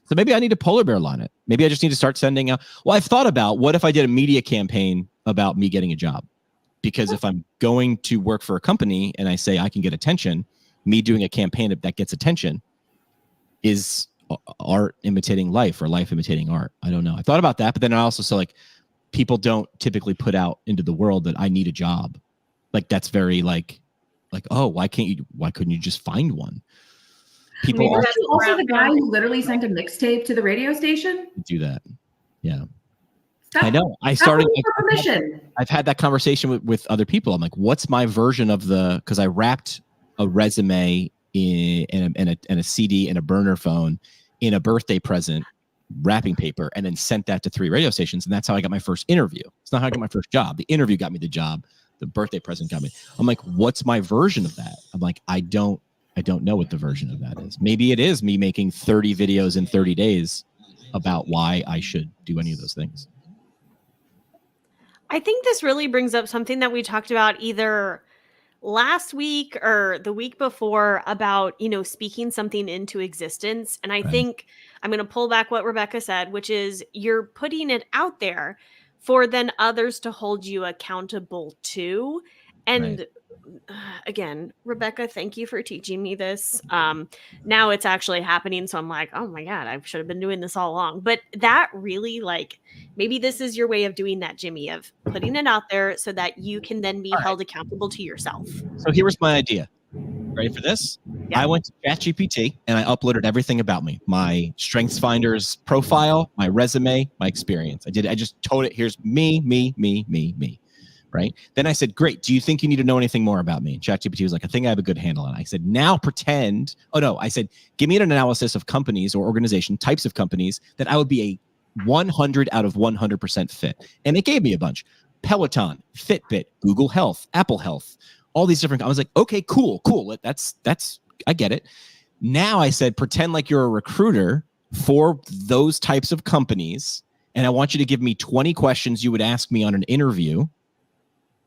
So maybe I need to polar bear line it. Maybe I just need to start sending out. Well, I've thought about what if I did a media campaign about me getting a job? Because if I'm going to work for a company and I say I can get attention, me doing a campaign that gets attention is art imitating life or life imitating art. I don't know. I thought about that, but then I also saw like people don't typically put out into the world that I need a job. Like that's very like, oh, why couldn't you just find one? People also the guy who literally sent a mixtape to the radio station. Do that. Yeah. Stop, I know. I started. Permission. I've had that conversation with other people. I'm like, what's my version of because I wrapped a resume in a CD and a burner phone in a birthday present wrapping paper and then sent that to 3 radio stations. And that's how I got my first interview. It's not how I got my first job. The interview got me the job. The birthday present got me. I'm like, what's my version of that? I'm like, I don't know what the version of that is. Maybe it is me making 30 videos in 30 days about why I should do any of those things. I think this really brings up something that we talked about either last week or the week before about, speaking something into existence. And I think I'm going to pull back what Rebecca said, which is you're putting it out there for then others to hold you accountable to. And again, Rebecca, thank you for teaching me this. Now it's actually happening. So I'm like, oh my God, I should have been doing this all along. But that really maybe this is your way of doing that, Jimmy, of putting it out there so that you can then be held accountable to yourself. So here was my idea. Ready for this? Yeah. I went to ChatGPT and I uploaded everything about me. My StrengthsFinder's profile, my resume, my experience. I just told it, here's me. Right? Then I said, great. Do you think you need to know anything more about me? And ChatGPT was like, I think I have a good handle on it. I said, now pretend. Oh, no. I said, give me an analysis of companies or organization types of companies that I would be a 100 out of 100% fit. And it gave me a bunch. Peloton, Fitbit, Google Health, Apple Health, all these different. I was like, okay, cool. That's, I get it. Now I said, pretend like you're a recruiter for those types of companies. And I want you to give me 20 questions you would ask me on an interview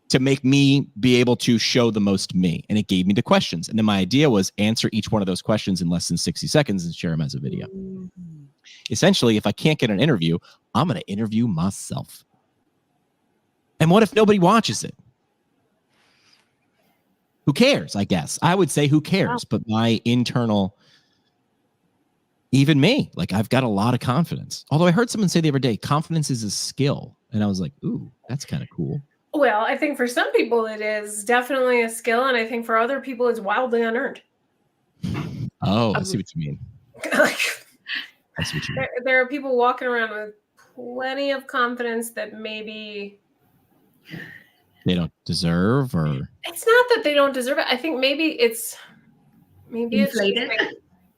to make me be able to show the most me. And it gave me the questions. And then my idea was answer each one of those questions in less than 60 seconds and share them as a video. Mm-hmm. Essentially, if I can't get an interview, I'm going to interview myself. And what if nobody watches it? Who cares, I guess? I would say who cares? Wow. But my internal, even me, I've got a lot of confidence. Although I heard someone say the other day, confidence is a skill. And I was like, ooh, that's kind of cool. Well, I think for some people it is definitely a skill, and I think for other people it's wildly unearned. Oh, I see what you mean. I see what you mean. There are people walking around with plenty of confidence that maybe they don't deserve, or it's not that they don't deserve it. I think maybe it's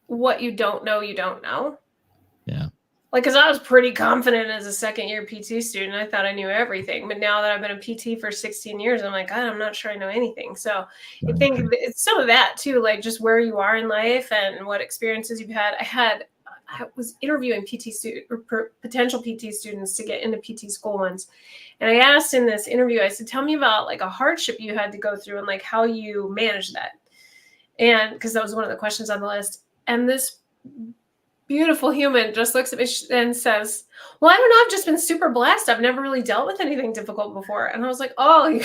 what you don't know, you don't know. Yeah. Because I was pretty confident as a second-year PT student. I thought I knew everything. But now that I've been a PT for 16 years, I'm like, God, I'm not sure I know anything. So I think it's some of that, too, just where you are in life and what experiences you've had. I was interviewing potential PT students to get into PT school once. And I asked in this interview, I said, tell me about, a hardship you had to go through and, how you managed that. And because that was one of the questions on the list. And this beautiful human just looks at me and says, well, I don't know. I've just been super blessed. I've never really dealt with anything difficult before. And I was like, oh,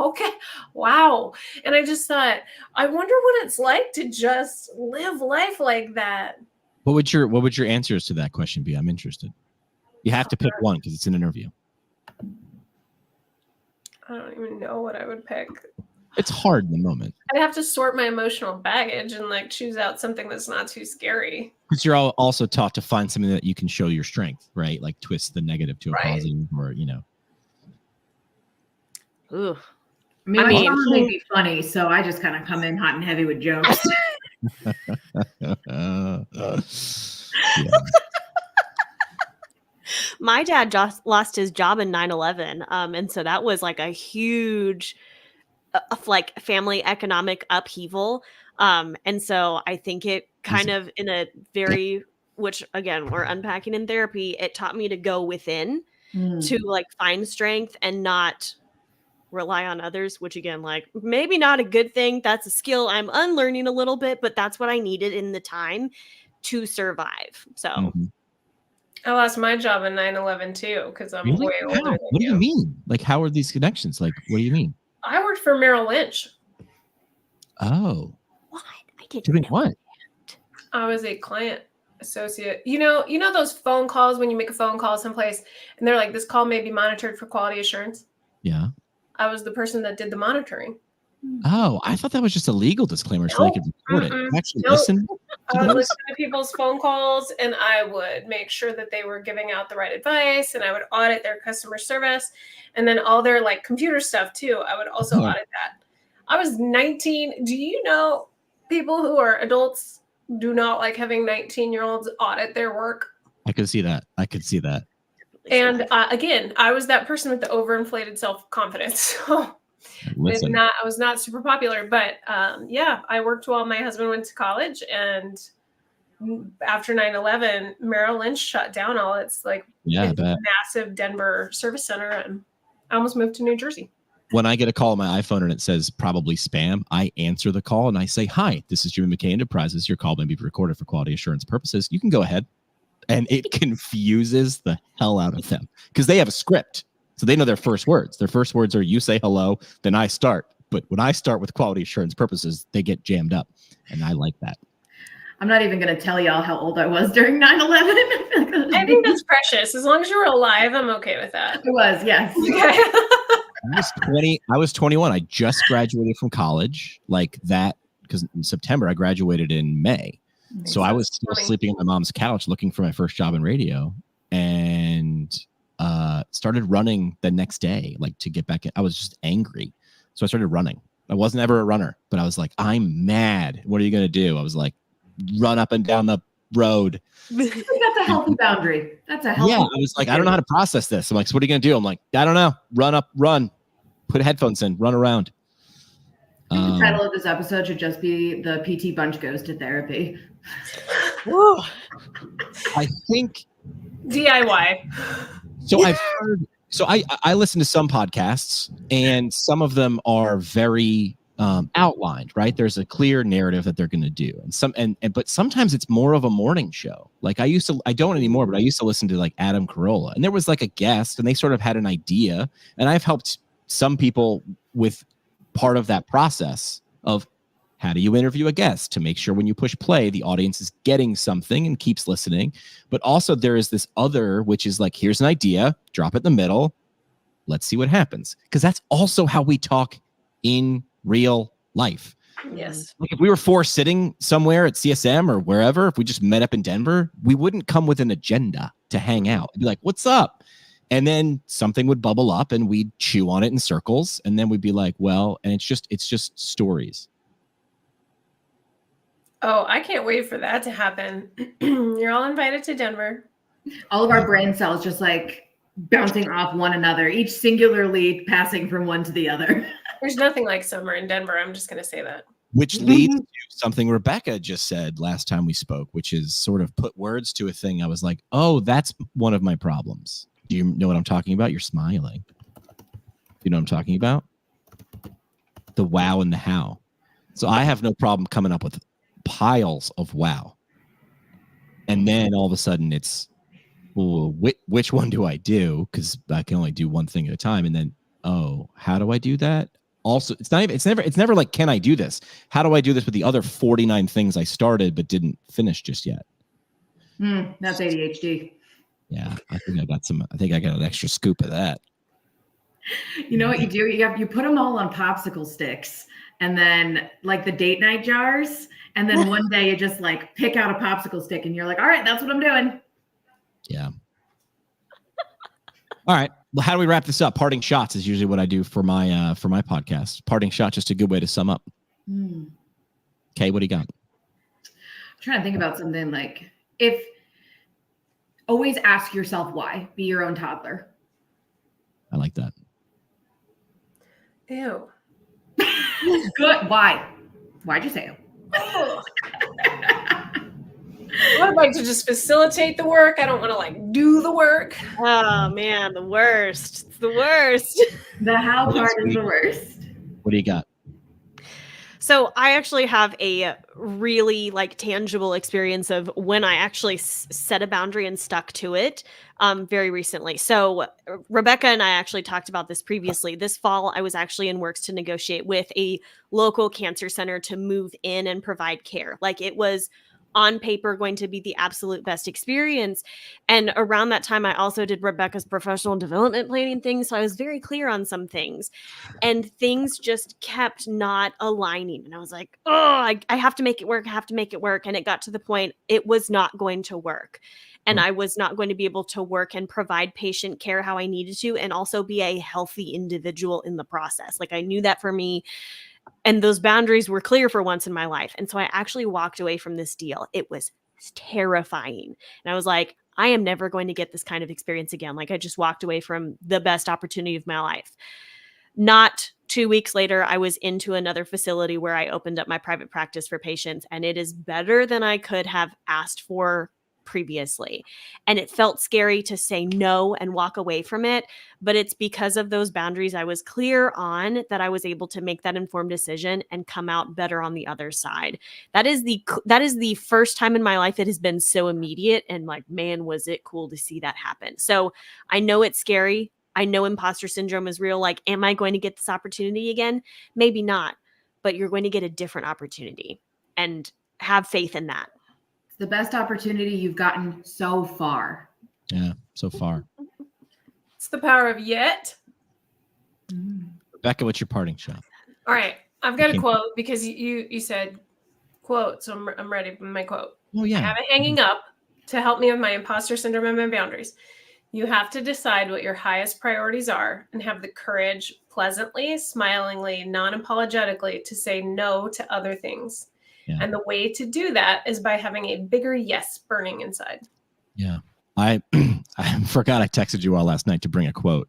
okay. Wow. And I just thought, I wonder what it's like to just live life like that. What would your answers to that question be? I'm interested. You have to pick one because it's an interview. I don't even know what I would pick. It's hard in the moment I'd have to sort my emotional baggage and like choose out something that's not too scary. because you're also taught to find something that you can show your strength, right? Like twist the negative to a Right. positive, or Ooh. I mean, I my mean- trauma may be funny, so I just kind of come in hot and heavy with jokes. Yeah. My dad just lost his job in 9/11, and so that was like a huge like family economic upheaval, and so I think it kind of in a very, which again we're unpacking in therapy, it taught me to go within to like find strength and not rely on others, which again, like maybe not a good thing. That's a skill I'm unlearning a little bit, but that's what I needed in the time to survive. So Mhm. I lost my job in 9/11 too because I'm Really? way older How? than What do you mean? Like, how are these connections? Like, what do you mean? I worked for Merrill Lynch. what? Oh, I didn't doing know what? I was a client associate. You know those phone calls when you make a phone call someplace and they're like, this call may be monitored for quality assurance. Yeah. I was the person that did the monitoring. Oh, I thought that was just a legal disclaimer so they could record it. Mm-mm. You actually Nope. listen I to would those? listen to people's phone calls and I would make sure that they were giving out the right advice and I would audit their customer service and then all their like computer stuff too. I would also Oh. audit that. I was 19. Do you know people who are adults do not like having 19-year-olds audit their work? I could see that. I could see that. And again, I was that person with the overinflated self-confidence. So Listen, I was not super popular, but yeah, I worked while my husband went to college, and after 9/11, Merrill Lynch shut down all its like yeah, I its bet. massive Denver service center, and I almost moved to New Jersey. When I get a call on my iPhone and it says probably spam, I answer the call and I say, "Hi, this is Jimmy McKay Enterprises. Your call may be recorded for quality assurance purposes. You can go ahead." And it confuses the hell out of them because they have a script. So they know their first words. Their first words are you say hello, then I start. But when I start with quality assurance purposes, they get jammed up. And I like that. I'm not even going to tell y'all how old I was during 9/11. I think that's precious. As long as you're alive, I'm okay with that. I was, yes. Okay. I was 21. I just graduated from college like that because in September I graduated in May. So I was still funny. sleeping on my mom's couch looking for my first job in radio and started running the next day, like to get back in. I was just angry. So I started running. I wasn't ever a runner, but I was like, I'm mad. What are you going to do? I was like, run up and down the road. I think that's a healthy boundary. That's a healthy Yeah. I was like, I don't know how to process this. I'm like, so what are you going to do? I'm like, I don't know. Run, put headphones in, run around. I think the title of this episode should just be The PT Bunch Goes to Therapy. Woo. I think DIY. so. I've heard. So I listen to some podcasts, and some of them are very outlined. Right, there's a clear narrative that they're going to do, and but sometimes it's more of a morning show. Like I don't anymore, but I used to listen to like Adam Carolla, and there was like a guest, and they sort of had an idea, and I've helped some people with part of that process of how do you interview a guest to make sure when you push play, the audience is getting something and keeps listening. But also there is this other, which is like, here's an idea, drop it in the middle. Let's see what happens. Because that's also how we talk in real life. Yes. Like if we were four sitting somewhere at CSM or wherever, if we just met up in Denver, we wouldn't come with an agenda to hang out. It'd be like, what's up? And then something would bubble up and we'd chew on it in circles. And then we'd be like, well, and it's just stories. Oh, I can't wait for that to happen. You're all invited to Denver. All of our brain cells just like bouncing off one another, each singularly passing from one to the other. There's nothing like summer in Denver. I'm just going to say that. Which leads to something Rebecca just said last time we spoke, which is sort of put words to a thing. I was like, oh, that's one of my problems. Do you know what I'm talking about? You're smiling. You know what I'm talking about? The wow and the how. So I have no problem coming up with piles of wow. And then all of a sudden it's, well, which one do I do? Because I can only do one thing at a time. And then, oh, how do I do that? Also, it's never like, can I do this? How do I do this with the other 49 things I started but didn't finish just yet? That's ADHD. Yeah, I think I got an extra scoop of that. You know what you do? You put them all on popsicle sticks, and then like the date night jars, and then one day you just like pick out a popsicle stick, and you're like, all right, that's what I'm doing. Yeah. All right. Well, how do we wrap this up? Parting shots is usually what I do for my podcast. Parting shot, just a good way to sum up. Okay, what do you got? I'm trying to think about something like always ask yourself why. Be your own toddler. I like that. Ew. Good. Why? Why'd you say Oh. I would like to just facilitate the work. I don't want to like do the work. Oh man, the worst. It's the worst. The how Well, part that's is the worst. What do you got? So I actually have a really like tangible experience of when I actually set a boundary and stuck to it very recently. So Rebecca and I actually talked about this previously. This fall, I was actually in works to negotiate with a local cancer center to move in and provide care. Like it was on paper going to be the absolute best experience. And around that time, I also did Rebecca's professional development planning thing. So I was very clear on some things and things just kept not aligning. And I was like, oh, I have to make it work. I have to make it work. And it got to the point it was not going to work. And I was not going to be able to work and provide patient care how I needed to, and also be a healthy individual in the process. Like I knew that for me. And those boundaries were clear for once in my life. And so I actually walked away from this deal. It was terrifying. And I was like, I am never going to get this kind of experience again. Like I just walked away from the best opportunity of my life. Not 2 weeks later, I was into another facility where I opened up my private practice for patients. And it is better than I could have asked for previously. And it felt scary to say no and walk away from it. But it's because of those boundaries I was clear on that I was able to make that informed decision and come out better on the other side. That is the first time in my life it has been so immediate. And like, man, was it cool to see that happen. So I know it's scary. I know imposter syndrome is real. Like, am I going to get this opportunity again? Maybe not, but you're going to get a different opportunity, and have faith in that. The best opportunity you've gotten so far. Yeah, so far. It's the power of yet. Rebecca, what's your parting shot? All right. I've got a Okay. quote because you said quote. So I'm ready for my quote. Oh, I yeah. have it hanging up to help me with my imposter syndrome and my boundaries. You have to decide what your highest priorities are and have the courage, pleasantly, smilingly, non-apologetically, to say no to other things. Yeah. And the way to do that is by having a bigger yes burning inside. Yeah. I forgot I texted you all last night to bring a quote.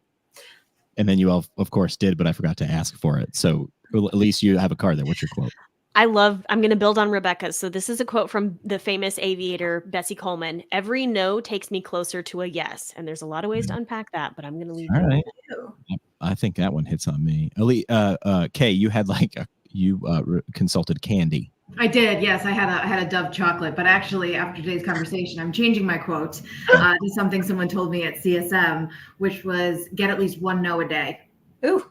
And then you all, of course, did, but I forgot to ask for it. So at least you have a card there. What's your quote? I'm going to build on Rebecca's. So this is a quote from the famous aviator, Bessie Coleman. Every no takes me closer to a yes. And there's a lot of ways to unpack that, but I'm going to leave All it. right. Ew. I think that one hits on me. Kay, you had consulted Candy. I did. Yes, I had a Dove chocolate, but actually after today's conversation, I'm changing my quote to something someone told me at CSM, which was get at least one no a day. Ooh.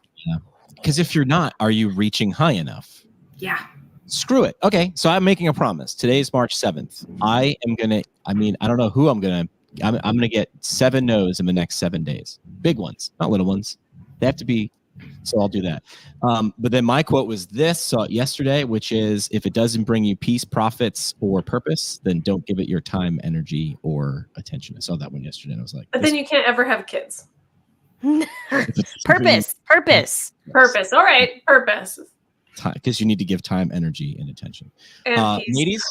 Because if you're not, are you reaching high enough? Yeah. Screw it. Okay, so I'm making a promise. Today's March 7th. I don't know who I'm gonna get 7 no's in the next 7 days. Big ones, not little ones. They have to be. So I'll do that. But then my quote was this yesterday, which is, if it doesn't bring you peace, profits, or purpose, then don't give it your time, energy, or attention. I saw that one yesterday and I was like, But then you can't ever have kids. Purpose. Purpose. All right. Purpose. because you need to give time, energy, and attention. And peace.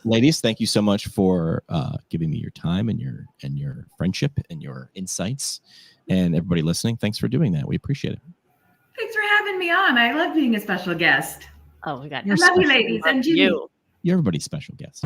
Ladies, thank you so much for giving me your time and your friendship and your insights. And everybody listening, thanks for doing that. We appreciate it. Thanks for having me on. I love being a special guest. Oh my God. I love you, ladies. And Jimmy. You. You're everybody's special guest.